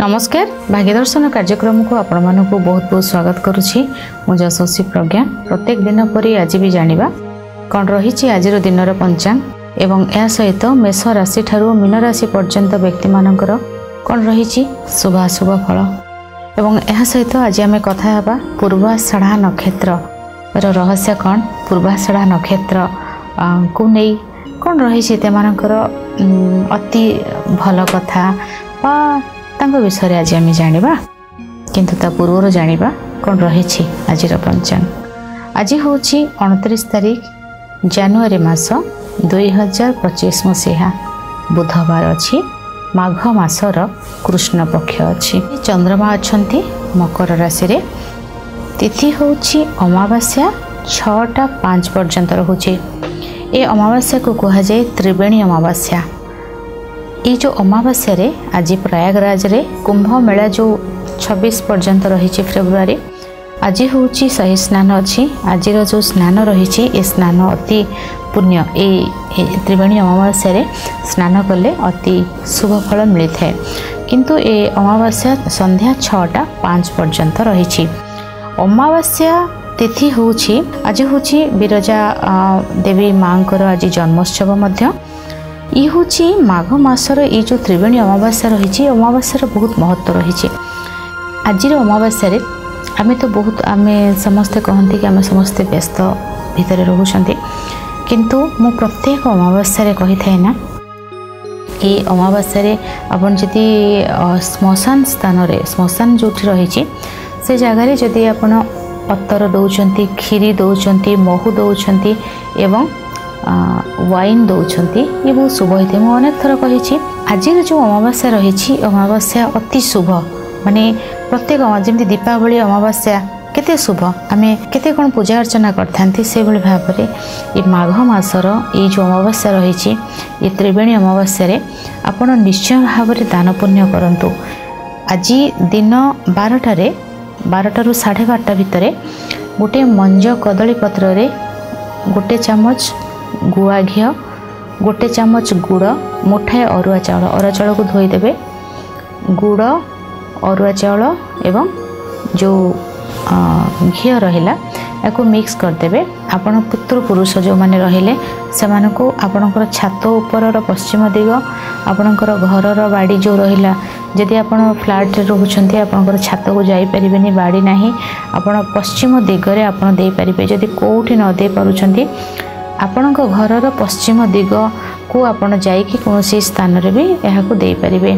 नमस्कार भाग्यदर्शन कार्यक्रम को आपण मानक बहुत बहुत स्वागत करुच्ची मु यशस्वी प्रज्ञा। प्रत्येक दिन परी आज भी जानिबा कौन रही आज दिन पंचांग एवं यह सहित मेष राशि ठारू मीन राशि पर्यंत व्यक्ति मानकर कौन रही शुभाशुभ फल एवं यह सहित आज आम कथा हेबा पूर्वाषाढ़ा नक्षत्र रहस्य कौन पूर्वाषाढ़ा नक्षत्र को नहीं कौन रही अति भल कथा तांको विषय आज आम जानिबा किंतु ता पूर्व जानिबा कौन रही आज पंचांग। आज हूँ 29 तारीख जनवरी मास 2025 मसीहा बुधवार अच्छी माघ मासर कृष्ण पक्ष अच्छी चंद्रमा अच्छा मकर राशि रे तिथि हूँ अमावास्या 6टा 5 पर्यंत रोचे। ये अमावास्या को कह जाए त्रिवेणी अमावास्या। ये जो अमावास्या रे आज प्रयागराज रे कुंभ मेला जो 26 पर्यंत रही फेब्रुआरी आज हूँ सही स्नान अच्छी। आज जो स्नान रही ए स्नान अति पुण्य ए त्रिवेणी अमावास्या रे स्नान कले अति शुभ फल मिलता है किंतु ए अमावास्या संध्या 6टा 5 पर्यंत रही। अमावास्या तिथि हूँ आज हूँ विरजा देवी माँ आज जन्मोत्सव मध्य ये हूँ माघ मासर ये जो त्रिवेणी अमावास्या रही अमावास्यार बहुत महत्व रही। आज अमावास्या आम तो बहुत आम समस्ते कहते कि आम समस्ते व्यस्त भितर रोचते किंतु मु प्रत्येक अमावास्या कही थाए ना ये अमावास्या आपन जदि श्मशान स्थान रे श्मशान जो रही से जगार जदि आपन अत्तर दौरान खीरी दौरान महू दौरान एवं वाइन दौरान ये बहुत शुभ होते। मुझे अनेक थर कही आज जो अमावास्या रही अमावास्या अति शुभ माने प्रत्येक जमी दीपावली अमावास्या केते शुभ आम केते कौन पूजा अर्चना करते से भाव में ये माघ मासर ये जो अमावास्या रही ये त्रिवेणी अमावास्या आपड़ निश्चय भाव में दान पुण्य करंतु। आज दिन 12टारू 12:30 भितर गोटे मंज कदली पत्र रे गोटे चामच गुआ घी गोटे चामच गुड़ मुठाए अरुआ चाउल को धोईदेवे गुड़ अरुआ चाउल एवं जो घी रहिला याको मिक्स करदेवे। आपण पुत्र पुरुष जो माने रहिले से मानको आपणकर छात ऊपर पश्चिम दिग आपणकर घर बाड़ी जो रहिला जदि आपण फ्लैट रोचंती आपणकर छात को जाई परिबेनी बाड़ी नाही आपण पश्चिम दिगरे आपण देई परिबे। जदि कोठी न दे पारुचंती आपणक घरर पश्चिम दिग को आपण जाई कि कोनोसी स्थान रे भी एहा को देई परिबे।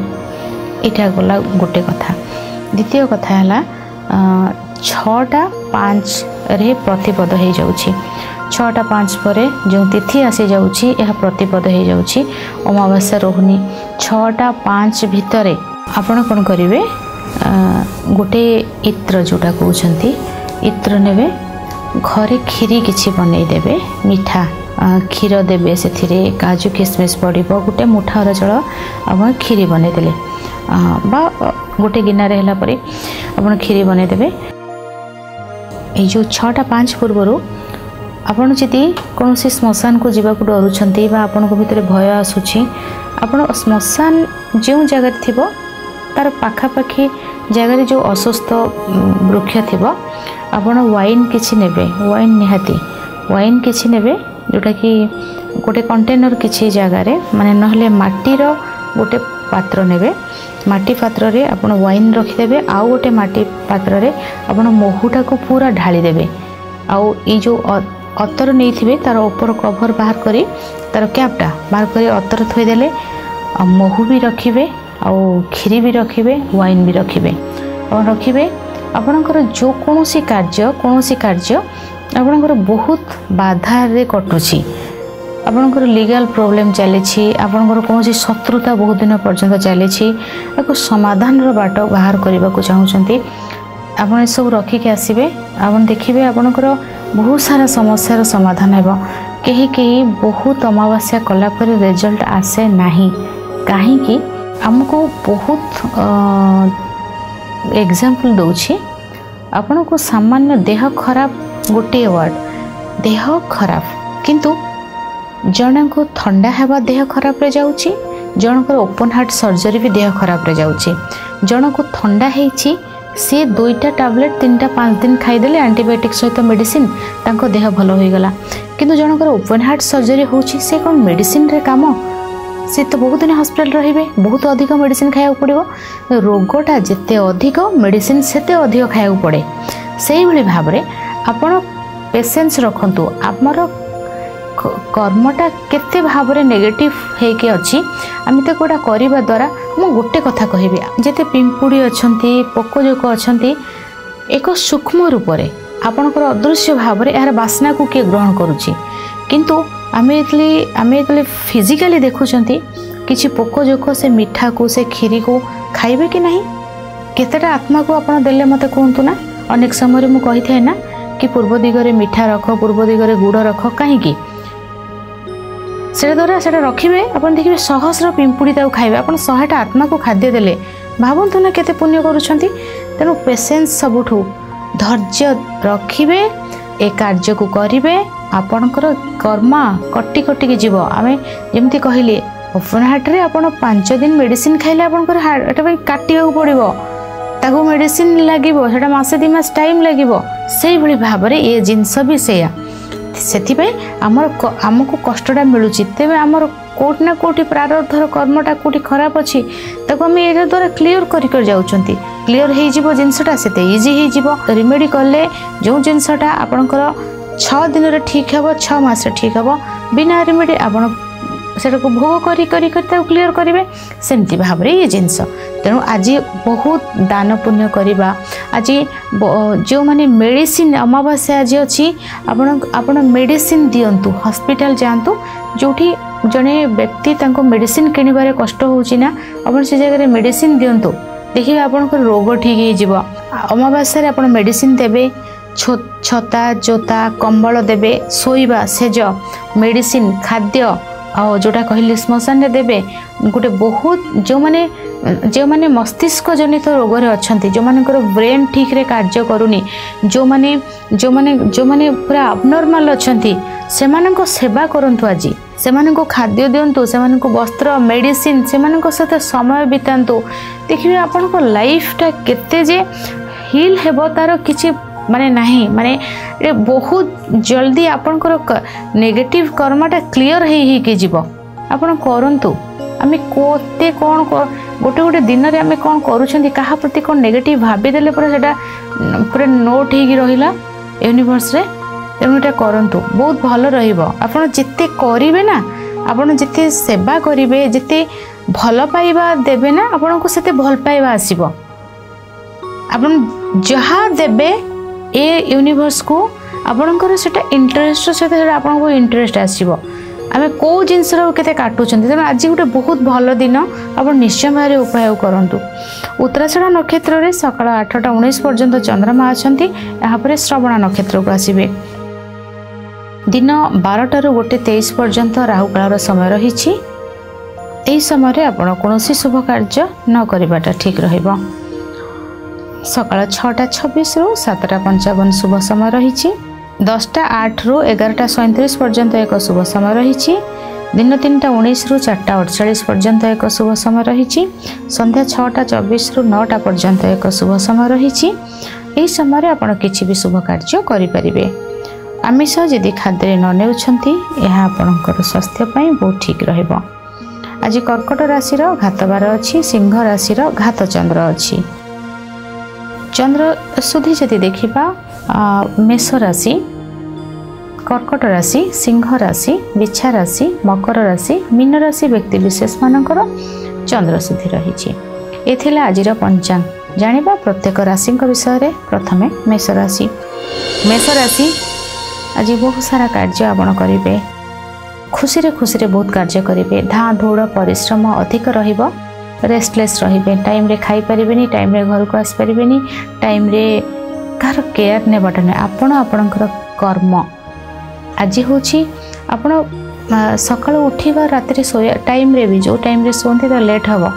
इटा गला गोटे कथा। द्वितीय कथा हला 6टा 5 रे प्रतिपद हो जाउछि 6टा 5 पर जो तिथि आसी जाउछि यह प्रतिपद हो जाउछि अमावास्या रोहनी 6टा 5 भितरे आपण कोन करिवे गोटे इत्र जोटा कहउछंती इत्र नेबे घरे खीरी किछि बनै देबे मिठा क्षीर देबे से काजू किशमिश पड़ो गोटे मुठा अरचल आप खीरी बनै देले बा गोटे गिनारे हैला परे आपण खीरी बनै देबे। ये जो 6टा 5 पूर्वर आपड़ जदि कौन श्मशान को जीवा डरुंट आपण भितर भय आसूची आपण श्मशान जो जगह थी तार पाखापाखि जगह जो अस्वस्थ वृक्ष थी आपण वाइन किछि नेबे वाइन निहाती वाइन किछि नेबे जोटा कि गोटे कंटेनर किछि जगार माने नहले माटीर गोटे पात्र नेबे माटी पात्र रे आपण वाइन रखिदेबे आउ गोटे माटी पात्र रे आपण महूटा को पूरा ढाली देबे आउ ये जो अतर नहीं थे तार ऊपर कभर बाहर करी तार कैपटा बाहर करी अतर थोदेले महू भी रखिबे आउ खीरी भी रखिबे वाइन भी रखिबे और रखिबे आपणकर जो कौन कार्य आपणकर बहुत बाधा रे कटुची आपणकर लीगल प्रॉब्लम चली आपणकर कौन शत्रुता बहुत दिन पर्यंत चली समाधान बाट बाहर करने को चाहूँगी आपड़ सब रखिक आसबे आप देखिए आपणकर बहुत सारा समस्यार समाधान है कहीं बहुत अमावास्या कलापर रिजल्ट आसे नहीं कहीं आमको बहुत एग्जाम्पल दूची आपण को सामान्य देह खराब गोटे वर्ड देह खराब किंतु जन को थंडा हेबा देह खराब रे जाउची जनकर ओपन हार्ट सर्जरी भी देह खराब रे जाउची जन को थंडा होती सी 2टा टैबलेट 3टा 5 दिन खाईदे एंटीबायोटिक सहित मेडिसिन तांको देह भल हो गला। किंतु जनकर ओपन हार्ट सर्जरी होची से कौन मेडिसिन रे काम सी तो बहुत दिन हॉस्पिटल रहिबे बहुत अधिक मेडिसिन खाया पड़ो रोगटा जिते अधिक मेडिसिन सेते अधिक खाया पड़े से भाई भाव में आपण पेशेंस रखंतु आमर कर्मटा केते भाव में नेगेटिव होके अच्छी आम तो गोटा करने द्वारा मु गोटे कथा कहबी जिते पिंपुड़ी अच्छी पोकजोक अच्छी एक सूक्ष्म रूप से आपणकर अदृश्य भाव में यार बास्ना को किए ग्रहण करुच्ची किंतु आम फिजिकाली देखुंट किसी पोकजोक से मिठा को से खीरी को खाइबे कि नहीं केतेटा आत्मा को आपड़ देले मते कहतु ना अनेक समय मुझे कही था ना कि पूर्व दिगरे मिठा रख पूर्व दिगरे गुड़ रख कहीं से द्वारा से रखिए आप देखिए सहस्र पिंपुड़ी खाइबे आप 100टा आत्मा को खाद्य देले भावतु ना केते पुण्य करुछंती। तेणु पेशेंस सबुठू धैर्य रखिए ए कार्य को करिवे आपणकर कर्मा कटी कटिकी जीव आम जमी कहले ओपन हार्ट रे आपण 5 दिन मेडिसिन खाइले आपणकर हार्ट काटिया पड़ो ताको मेडिसिन लगे से मासे 2 मास टाइम लगे से भाव में ये जिनस भी से आमको कष्टटा मिलूँ तेज आमर कोट ना कोटी प्रारब्धर कर्मटा कोटी खराब अच्छी ताको आम ये द्वारा क्लीयर कर जाउछंती क्लीयर हो जिनसटा से इजी हो रिमेडी कले जो जिनसटा आपणकर 6 दिन रे ठीक हे 6 मास ठीक हे बिना रिमेडी आप सेटा को भोग करी क्लीयर करेंगे सेमती भाव में ये जिनस। तेणु आज बहुत दान पुण्य करवा आज जो माने मेडिसिन अमावास्या आज अच्छी आपण मेडिसिन दिंतु हॉस्पिटल जातु जो जड़े व्यक्ति मेडिसिन किणवार कष्ट होना आप से जगह मेडिसिन दिंतु देखिए आपन रोग ठीक हो अमावास्या आप मेडिसिन देवे छता जोता कंबल देवे शोइबा सेज मेडिसिन खाद्य आ जोटा कहली श्मशान रे देवे गोटे बहुत जो माने मस्तिष्क जनित रोग रे अछंती जो मानकर ब्रेन ठीक रे कार्य करूनी जो माने पूरा अबनॉर्मल अछंती सेमाननको सेवा करंतु आज सेमाननको खाद्य दियंतु सेमाननको वस्त्र मेडिसिन सेमाननको साथ समय बितांतु देखिए आपनको लाइफटा केते जे हिल हेबो तार किछि माने नहीं माने बहुत जल्दी आपनकर नेगेटिव कर्मटा क्लियर ही जीव आपण करंतु आमे कोते कौन गोटे गोटे दिन रे आमे कौन करूछंती कहा प्रति कौन नेगेटिव भाबी देले पर सेटा पूरा नोट ही रहिला यूनिवर्स रे तेणु एटा करंतु बहुत भल रहिबो आपण जिते करिवे ना आपण जिते सेवा करिवे जिते भल पाइबा देबे ना आपण को सेते भल पाइबा आसीबो आपण जहा देबे ए यूनिवर्स को आपणकर सेटा इंटरेस्ट सहित आपको इंटरेस्ट आसो आम कौ जिनस के काटुंट तेनाली आज गोटे बहुत भल दिन आप निश्चय भाव उपाय करूँ। उत्तराषाढ़ नक्षत्र में सकाल 8टा 19 पर्यंत चंद्रमा अच्छा यहाँ श्रवण नक्षत्र को आसवे दिन 12टारू 1:23 पर्यंत राहुकाल समय रही समय आपड़ कौन शुभ कार्य न करवाटा ठीक रहिबो। सकाल 6टा 26 रु 7टा 55 शुभ समय रही 10टा 8 रु 11टा 37 पर्यंत एक शुभ समय रही दिन 3टा 19 रु 4टा 48 पर्यंत एक शुभ समय रही संध्या 6टा 24 रु 9टा पर्यंत एक शुभ समय रही यही समय आप किसी भी शुभ कार्य करें। आमिष जदि खाद्य न नेउछंती यह आपणकर स्वास्थ्य बहुत ठीक रहिबो। आज कर्कट राशि घातबार अच्छी सिंह राशि घात चंद्र अच्छी चंद्र सुधी जदि देखा मेष राशि कर्कट राशि सिंह राशि बिछा राशि मकर राशि मीन राशि व्यक्ति विशेष मानकर चंद्र सुधी रही। ये आज पंचांग जानिबा प्रत्येक राशि विषय रे प्रथमे मेष राशि आज बहुत सारा कार्य आपण करेंगे खुशी रे बहुत कार्य करेंगे धाँ दौड़ परिश्रम अधिक रहिबो रेस्टलेस रहिबे टाइम रे खाई परिबेनी टाइम रे घर को आस परिबेनी टाइम रे कार केयर नेबाटा नै आपण आपणकर कर्म आज होछि आपण सकाळ उठिबा रात्रि सोया टाइम रे भी जो टाइम रे सोंते तो लेट हबो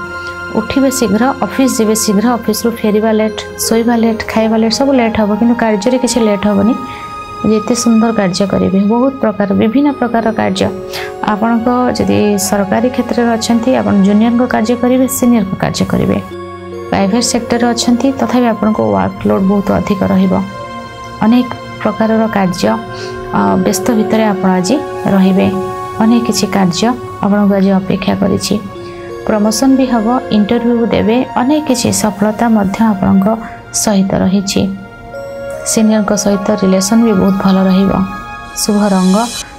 उठिबे शीघ्र ऑफिस जेबे शीघ्र ऑफिस रु फेरिबा लेट सोइबा लेट खाइबा लेट सब लेट हबो किंतु कार्य रे किछि लेट हबोनी जेते सुंदर कार्य करेंगे बहुत प्रकार विभिन्न प्रकार कार्य आपण को जदि सरकारी क्षेत्र में अच्छा आप जूनियर को कार्य करेंगे सीनियर को कार्य करेंगे प्राइवेट सेक्टर अच्छी तथापि आपण को वर्कलोड बहुत अधिक रहिबो अनेक प्रकार कार्य व्यस्त भितर आपण आज रहिबे अनेक किछि कार्य आपण को आज अपेक्षा करिछि प्रमोशन भी हम इंटरव्यू देवे अनेक किछि सफलता मध्य आपण को सहित रहिछि सीनियर को सहित रिलेशन भी बहुत भल रहिबो शुभ रंग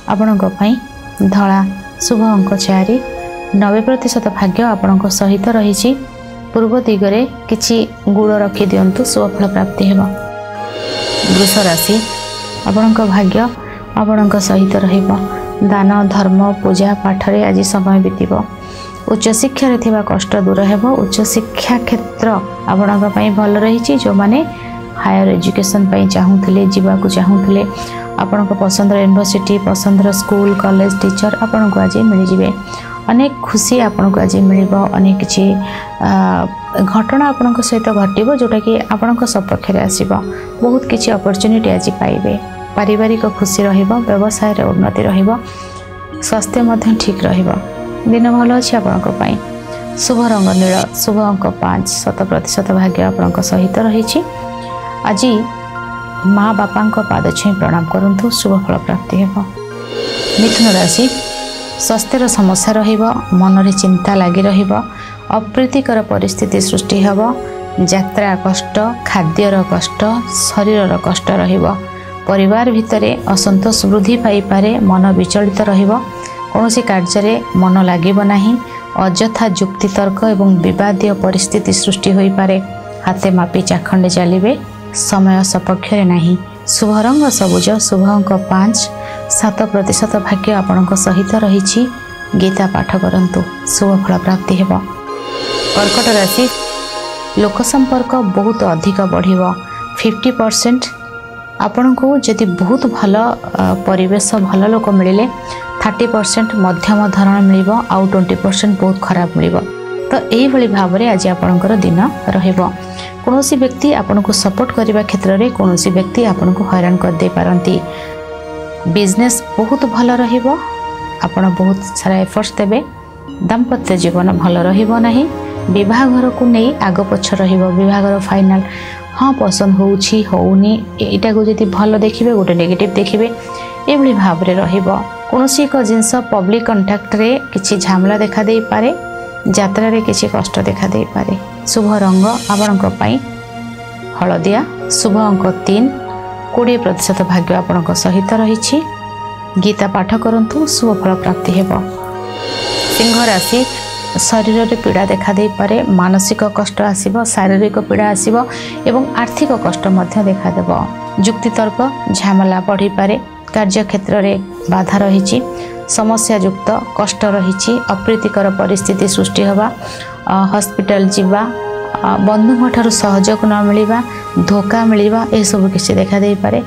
आपण को पई धला शुभ अंक 4 90% भाग्य आपण को सहित रहिछि पूर्व दिगरे किछि गुड़ रखि दियंतु शुभ फल प्राप्ति हेबो वृष राशि आपण को भाग्य आपण को सहित रहिबो दान धर्म पूजा पाठ रे आज समय बीतिबो उच्च शिक्षा रे थिबा कष्ट दूर हेबो उच्च शिक्षा क्षेत्र आपण को पई भल रहिछि जो माने हायर एजुकेशन पई चाहूथिले जीवा को चाहूथिले आपण को पसंद यूनिवर्सिटी पसंद स्कूल कॉलेज टीचर आपण को आज मिल जिवे अनेक खुशी आपण को आज मिलिबो अनेक किछि घटना आपण को सहित घटिबो जोटा कि आपण को सपक्ष रे आसीबो बहुत किछि अपॉर्चुनिटी आज पाइबे पारिवारिक खुशी रहिबो व्यवसाय रे उन्नति रहिबो स्वास्थ्य मध्य ठीक रहिबो दिन भल अछि आपण को पई शुभ रंग नील शुभ अंक 5 100% भाग्य आपण को सहित रहिछि आज माँ बापा पाद छुई प्रणाम करंतु शुभ फल प्राप्ति हेबो मिथुन राशि स्वास्थ्यर समस्या रहिबो मन रे चिंता लागि रहिबो अप्रीतिकर परिस्थिति सृष्टि हेबो यात्रा कष्ट खाद्यर कष्ट शरीरर कष्ट रहिबो परिवार भितरे असंतोष वृद्धि पाई पारे मन विचलित रहिबो कोनोसी कार्य रे मन लागिबो नाही अजथा जुक्ति तर्क एवं विवादीय परिस्थिति सृष्टि होई पारे हाथे मापी चाखंडे चलिबे समय सपक्ष रे नाही शुभ रंग सबुज शुभ अंक 5 7% भाग्य आपण सहित रही गीता पाठ करंतु शुभ फल प्राप्ति हेबो कर्कट राशि लोक संपर्क बहुत अधिक बढ़िबो 50% आपण को जदि बहुत भल परिवेश भल लोक मिले 30% मध्यम धरण मिलिबो आउ 20% बहुत खराब मिलिबो तो एही भली भाव रे आज आपणकर दिन रहिबो कोनोसी व्यक्ति आपन को सपोर्ट करबा क्षेत्र रे कोनोसी व्यक्ति आपन को हैरान कर दे पारंती बिजनेस बहुत भल रहिबो आपण बहुत सारा एफर्ट्स देबे दाम्पत्य जीवन भल रहिबो नाही विवाह घर को नहीं आग पछ रहिबो विवाह घर फाइनल हाँ पसंद होउछि होउनी एटा को जति भल देखिबे गोटे नेगेटिव देखिबे ए भली भाव रे रहिबो कोनोसी एक जिंस पब्लिक कांटेक्ट रे किछि झामला देखा देई पारे यात्रा रे किछि कष्ट देखा देई पारे शुभ रंग आपणक पई हलदिया शुभ अंक 3 20% भाग्य आपणक सहित रहिछि गीता पाठ करंतु शुभ फल प्राप्ति हेबो सिंह राशि शरीर रे पीड़ा देखा देई पारे मानसिक कष्ट आसीबो शारीरिक पीड़ा आसीबो एवं आर्थिक कष्ट मध्य देखा देबो जुक्ति तर्क झामला बढ़ी पारे कार्य क्षेत्र रे बाधा रहिछि समस्या युक्त कष्ट रहिछि अप्रीतिकर परिस्थिति सृष्टि होबा हॉस्पिटल जीवा बंधु ठारू सहयोग न मिलिबा धोखा मिलिबा ए सब किछि देखा देई पारे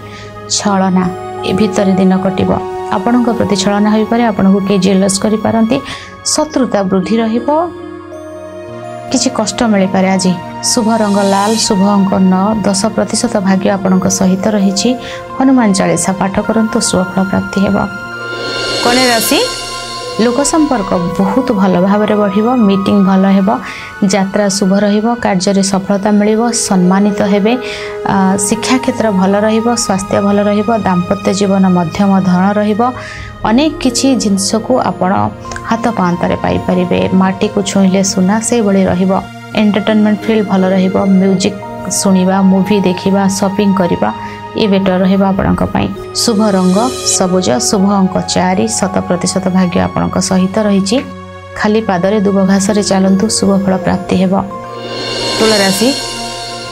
छलना ए भीतर दिन कटिबो आपणक प्रति छलना होई पारे आपणको के जेलस करि पारंती शत्रुता वृद्धि रहिबो किछि कष्ट मिलि पारे आज शुभ रंग लाल शुभ अंक 9 10% भाग्य आपणक सहित रहिछि हनुमान चालीसा पाठ करंतु शुभ फल प्राप्ति हेबो कन्या राशि लोक संपर्क बहुत भल भाव में बढ़िबो मीटिंग भल हेबो यात्रा शुभ रहिबो कार्य रे सफलता मिलिबो सम्मानित हेबे शिक्षा क्षेत्र भल रहिबो स्वास्थ्य भल रहिबो दाम्पत्य जीवन मध्यम धरण रहिबो अनेक किछि जिंस को आपण हाथ पांतरे पाई परिबे माटी को छुईले सुना से बळी रहिबो एंटरटेनमेंट फील भल रहिबो म्यूजिक सुनिबा मूवी देखिबा शॉपिंग करिबा ये बेटर रहिबा आपणक पई शुभ रंग सबुज शुभ अंक 4 7% भाग्य आपणक सहित रहिछि खाली पादरे दुब घास रे चलंतु शुभ फल प्राप्ति हेबो तुला राशि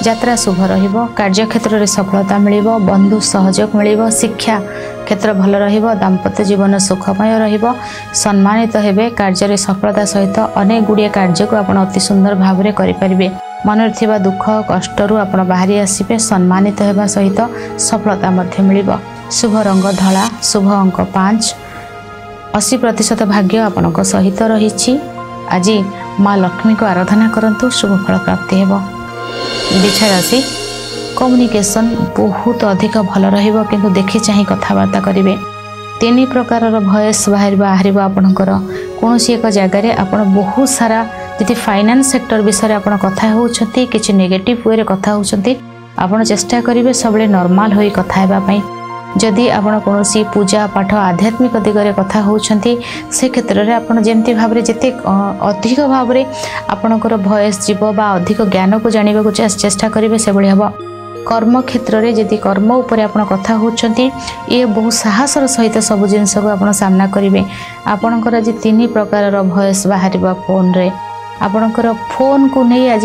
यात्रा शुभ रहिबो कार्य क्षेत्र रे सफलता मिलिबो बंधु सहयोग मिलिबो शिक्षा क्षेत्र भल रहिबो दाम्पत्य जीवन सुखमय रहिबो सम्मानित हेबे कार्य रे सफलता सहित अनेक गुडिया कार्य को आपण अति सुंदर भाव रे करि परिबे मन थिबा दुख कष्ट रु आपण बाहरी आसीबे सम्मानित हेबा सहित सफलता मध्य मिलिबो शुभ रंग धला शुभ अंक 5 80% भाग्य आपणक सहित रहिछि आज माँ लक्ष्मी को आराधना करंतु शुभ फल प्राप्ति हेबो वृष राशि कम्युनिकेशन बहुत अधिक भल रहिबो किंतु देखि चाहि कथावार्ता करिवे तीन प्रकार भयस बाहर आपणकर कौन एक जगार आप बहुत सारा जदि फाइनेंस सेक्टर विषय आप कथा होती किसी नेगेटिव वे कथा होती आपड़ चेष्टा करेंगे सब नॉर्मल होई कथा हेबापई। जदि आपण कौन पूजा पाठ आध्यात्मिक दिगरे कथा होती से क्षेत्र में आपड़ जमी भाव में जिते अधिक भाव में आपणकर भयस जीव बा अधिक ज्ञान को जानवा चेष्टा करेंगे से भाई हम। कर्म क्षेत्र में जदि कर्म उपर आप कथा होती ये बहुत साहसर सहित सब जिनस को आप सामना करेंगे। आपणकर आज 3 प्रकार भयस बाहर फोन रे आपणकर फोन को नहीं आज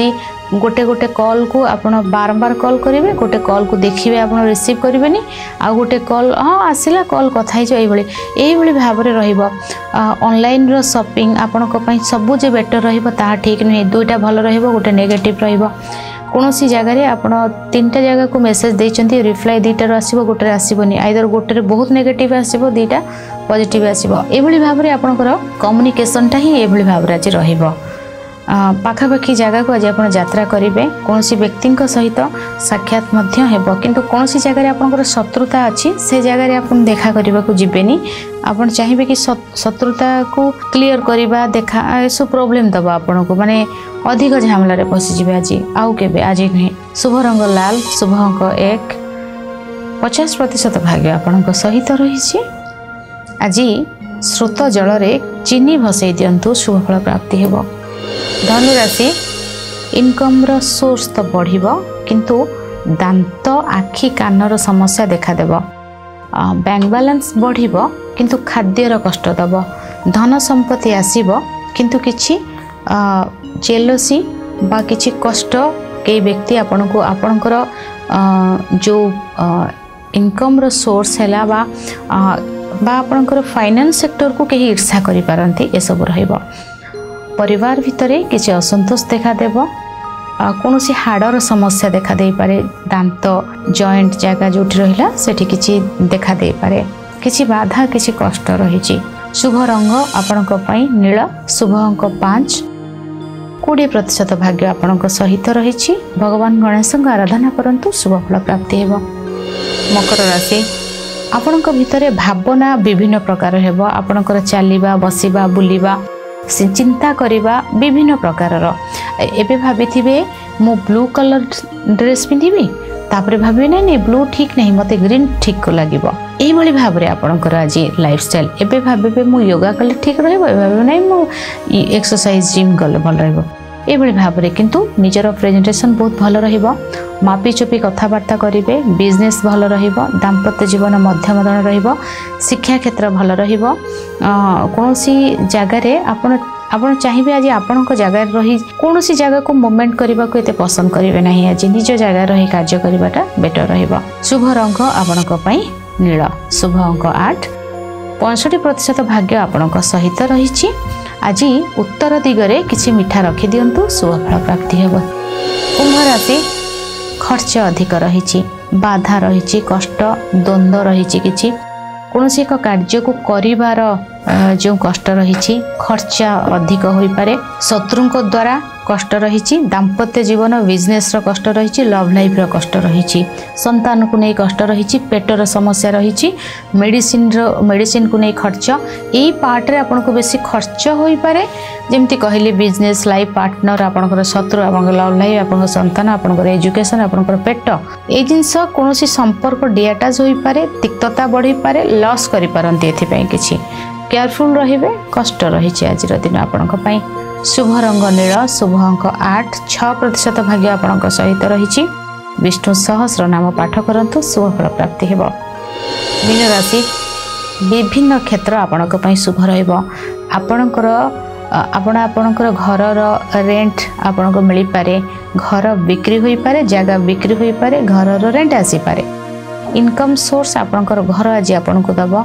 गोटे गोटे कॉल को आप बारंबार कॉल करेंगे गोटे कॉल को देखिए आप रिसीव करेंगे आ गोटे कॉल हाँ आसला कॉल कथा ये भाव में ऑनलाइन रो शॉपिंग आपण सबू जे बेटर रहा ठीक नुहे। 2टा भल रोटे नेगेटिव कौन सी जगह आप 3टा जगह को मेसेज देते रिप्लाई 2टार आसो गोटे आसबनी आइदर गोटे बहुत नेगेटिव आसो 2टा पॉजिटिव आसो ये भाव में आपंकर कम्युनिकेशनटा ही ये भाव में आज रहा। पाखापाखि जगह को आज आप यात्रा करेंगे कौन व्यक्ति सहित साक्षात हेब किंतु कौन जगह आपंकर शत्रुता अच्छी से जगह आप देखा करने को जीवेनी आप चाहिए कि शत्रुता को क्लीयर करवा देखा ऐसा प्रोब्लेम दबा आपन को माने अधिक झमेला पशिजे आज आउ के आज नुहे। शुभ रंग लाल शुभ अंक 1 50% भाग्य आपण सहित रही। आज स्रोत जल में चीनी भसई दिंतु शुभ फल प्राप्ति हेब। धनुराशि इनकम रो सोर्स तो बढ़िबो किंतु दांत आखि कानर समस्या देखादेव। बैंक बैलेंस बढ़िबो किंतु खाद्यर कष्ट दब। धन संपत्ति आसीबो किंतु किछि जेलसी बा किछि कष्ट कई व्यक्ति आपन को आपनकर जो इनकम रो सोर्स हैला बा आपनकर फाइनेंस सेक्टर को कहीं ईर्षा करि पारंती ए सब रहइबो। परिवार भितर किसी असंतोष देखादेव। कौन हाड़र समस्या देखा दे पारे दांत जॉइंट जगह जो रहा सेठी किसी देखा दे पारे किसी बाधा किसी कष्ट रही। शुभ रंग आपण नील शुभ अंक 5 20% भाग्य आपण सहित रही। भगवान गणेश आराधना करंतु शुभ फल प्राप्ति हेब। मकर राशि आपण भितर भावना विभिन्न प्रकार हेब। आपणकर चलवा बसवा बुलवा चिंता करवा विभिन्न प्रकार एबे भाभी मु ब्लू कलर ड्रेस पिंधिबी तापरे भाभी नहीं ब्लू ठीक नहीं मते ग्रीन ठीक को लगे यही भाव में आपणकर आज लाइफस्टाइल एबे भाभी मु योगा कले ठीक रही नहीं मु एक्सरसाइज जिम गले भल रही भाव में किंतु निजर प्रेजेंटेशन बहुत भल रहिबो। मापी चुपी कथबार्ता करेंगे बिजनेस भल रहिबो। दाम्पत्य जीवन मध्यम धरण रहिबो। शिक्षा क्षेत्र भल रहिबो। कौन जगार आपण चाहिए आज आपण जगह रही कौन जगह को मूवमेंट करने को एते पसंद करेंगे ना आज निज जगह रही कार्य करवाटा बेटर रहिबो। शुभ रंग आपण नील शुभ अंक 8 65% भाग्य आपण सहित रही। आज उत्तर दिगरे किसी मिठा रखी दिंतु शुभ फल प्राप्ति हेब। कुंभ राशि खर्च अधिक रही बाधा रही कष्ट द्वंद्व रही किसी कौन एक कार्य को करिवार जो कष्ट रही खर्च अधिक हो पारे शत्रु द्वारा कष्ट रही। दाम्पत्य जीवन बिजनेस कष्ट रही लव लाइफ कष्ट रही संतान को नहीं कष्ट रही पेटर समस्या रही मेडिसिन को नहीं खर्च यही पार्ट रे आपन को बेसी खर्च हो पारे जमती कहली बिजनेस लाइफ पार्टनर आपनकर शत्रु आपन लव लाइफ आपन संतान आपन एजुकेशन आपन पेट ए जिनस कौन संपर्क डिअटैच हो पारे तिक्तता बढ़ी पारे लॉस करि पारंती एथि किछि केयरफुल रहिबे कष्ट रही आज दिन आपण। शुभ रंग नील शुभ अंक 8 6% भाग्य आपण सहित रही। विष्णु सहस्र नाम पाठ करंतु शुभ फल प्राप्ति हेब। मीन राशि विभिन्न क्षेत्र आपण शुभ रहिबो। आपणकर आपणकर घर रेंट आपन को मिल पारे घर बिक्री हो पारे जगह बिक्री हो पारे घर रेंट आसी पारे इनकम सोर्स आपणकर घर आज आपन को दब।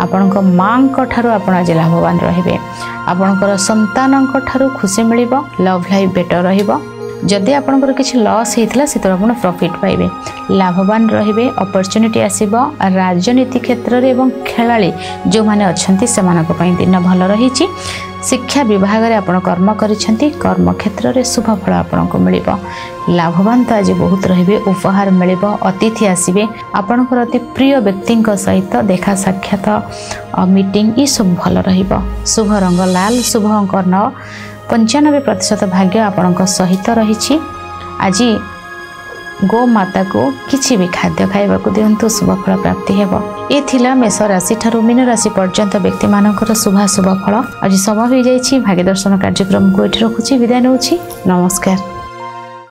आपणक माँ ठारू आपण आज लाभवान रहिबे। आपणकर संतानक ठारू खुशी मिलिबो लव लाइफ बेटर रहिबो। जदि आपणकर किछि लॉस हेतला से आपण प्रॉफिट पाइबे लाभवान रहिबे अपॉर्चुनिटी आसीबो। राजनीति क्षेत्र रे एवं खेलाड़ी जो माने अछंती सेमानक पई दिन भल रहिछि। शिक्षा विभाग में आपण कर्म करिसेंती कर्म क्षेत्र रे शुभ फल आपण को मिलिबो। लाभवान तो आज बहुत रहिबे उपहार मिलिबो अतिथि आसीबे आपणकर अति प्रिय व्यक्ति सहित देखा साक्षात मीटिंग ये सब भल रहिबो। शुभ रंग लाल शुभ अंक 9 95% भाग्य आपणक सहित रही। आज गोमाता को किसी भी खाद्य खाइबा को दिंतु, शुभफल प्राप्ति हेब। ये थिला मेष राशि ठारू मीन राशि पर्यंत व्यक्ति मानकर शुभ फल। आज समय हो जाइए भाग्य दर्शन कार्यक्रम को ये रखुची, विदाय नौछि। नमस्कार।